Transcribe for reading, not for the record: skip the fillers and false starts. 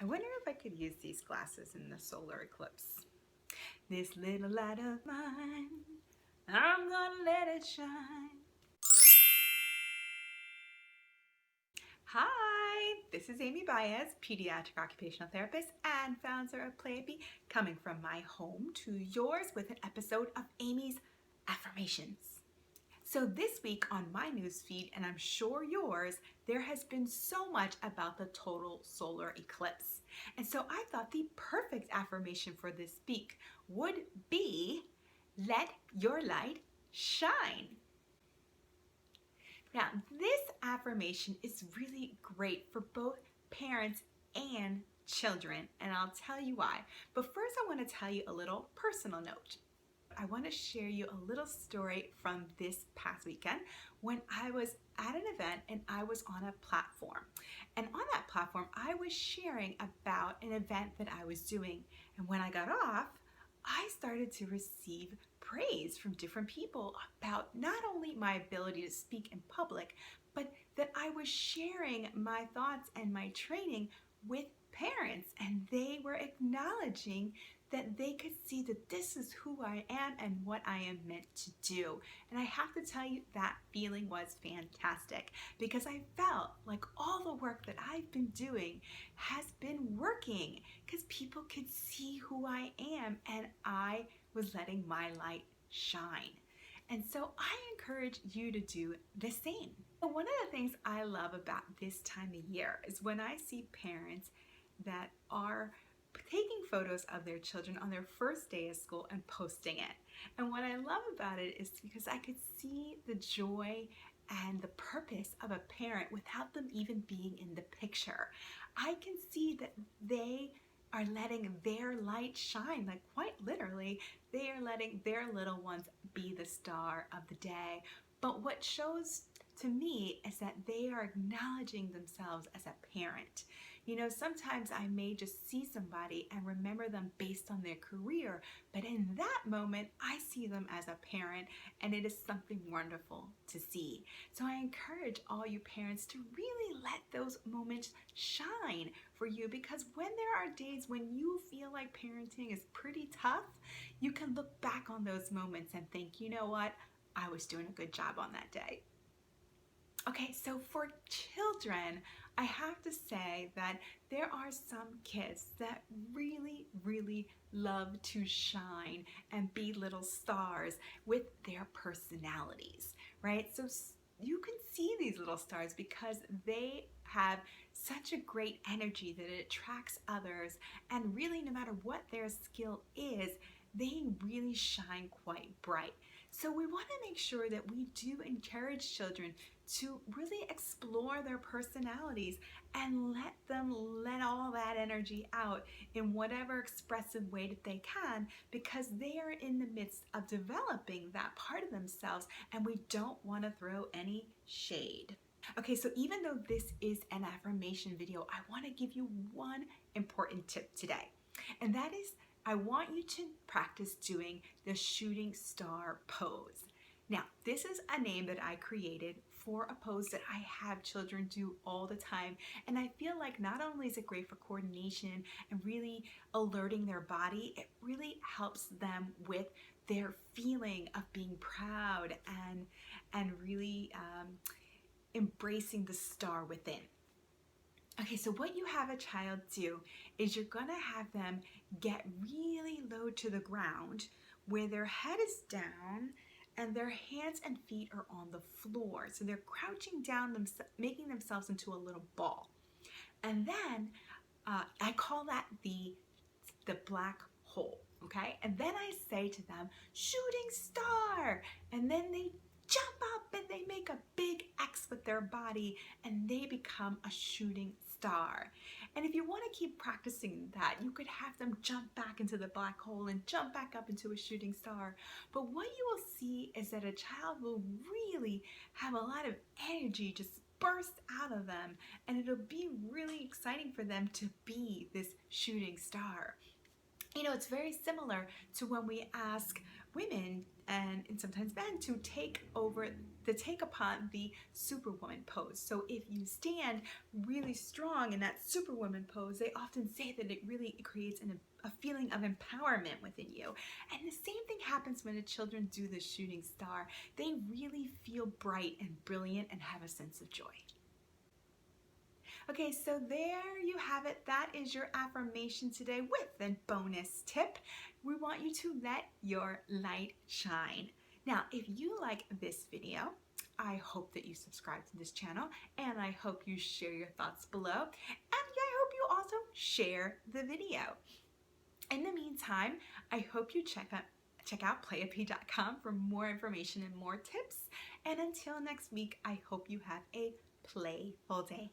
I wonder if I could use these glasses in the solar eclipse. This little light of mine, I'm gonna let it shine. Hi, this is Amy Baez, pediatric occupational therapist and founder of Playapy, coming from my home to yours with an episode of Amy's Affirmations. So this week on my newsfeed, and I'm sure yours, there has been so much about the total solar eclipse. And so I thought the perfect affirmation for this week would be, let your light shine. Now, this affirmation is really great for both parents and children, and I'll tell you why. But first, I want to tell you a little personal note. I want to share you a little story from this past weekend when I was at an event and I was on a platform. And on that platform, I was sharing about an event that I was doing. And when I got off, I started to receive praise from different people about not only my ability to speak in public, but that I was sharing my thoughts and my training with parents, and they were acknowledging that they could see that this is who I am and what I am meant to do. And I have to tell you, that feeling was fantastic because I felt like all the work that I've been doing has been working because people could see who I am and I was letting my light shine. And so I encourage you to do the same. One of the things I love about this time of year is when I see parents that are taking photos of their children on their first day of school and posting it. And what I love about it is because I could see the joy and the purpose of a parent without them even being in the picture. I can see that they are letting their light shine, like quite literally, they are letting their little ones be the star of the day. But what shows to me is that they are acknowledging themselves as a parent. You know, sometimes I may just see somebody and remember them based on their career, but in that moment, I see them as a parent, and it is something wonderful to see. So I encourage all you parents to really let those moments shine for you, because when there are days when you feel like parenting is pretty tough, you can look back on those moments and think, you know what, I was doing a good job on that day. Okay, so for children, I have to say that there are some kids that really love to shine and be little stars with their personalities, right? So you can see these little stars because they have such a great energy that it attracts others, and really no matter what their skill is, they really shine quite bright. So we want to make sure that we do encourage children to really explore their personalities and let them let all that energy out in whatever expressive way that they can, because they are in the midst of developing that part of themselves and we don't want to throw any shade. Okay, so even though this is an affirmation video, I want to give you one important tip today, and that is I want you to practice doing the shooting star pose. Now, this is a name that I created for a pose that I have children do all the time. And I feel like not only is it great for coordination and really alerting their body, it really helps them with their feeling of being proud and really embracing the star within. Okay, so what you have a child do is you're gonna have them get really low to the ground where their head is down and their hands and feet are on the floor. So they're crouching down, making themselves into a little ball. And then I call that the black hole, okay? And then I say to them, shooting star. And then they jump up and they make a big X with their body and they become a shooting star. And if you want to keep practicing that, you could have them jump back into the black hole and jump back up into a shooting star. But what you will see is that a child will really have a lot of energy just burst out of them, and it'll be really exciting for them to be this shooting star. It's very similar to when we ask women and sometimes men to take upon the superwoman pose. So if you stand really strong in that superwoman pose, they often say that it really creates a feeling of empowerment within you. And the same thing happens when the children do the shooting star. They really feel bright and brilliant and have a sense of joy. Okay, so there you have it. That is your affirmation today with a bonus tip. We want you to let your light shine. Now, if you like this video, I hope that you subscribe to this channel, and I hope you share your thoughts below, and I hope you also share the video. In the meantime, I hope you check out Playapy.com for more information and more tips. And until next week, I hope you have a playful day.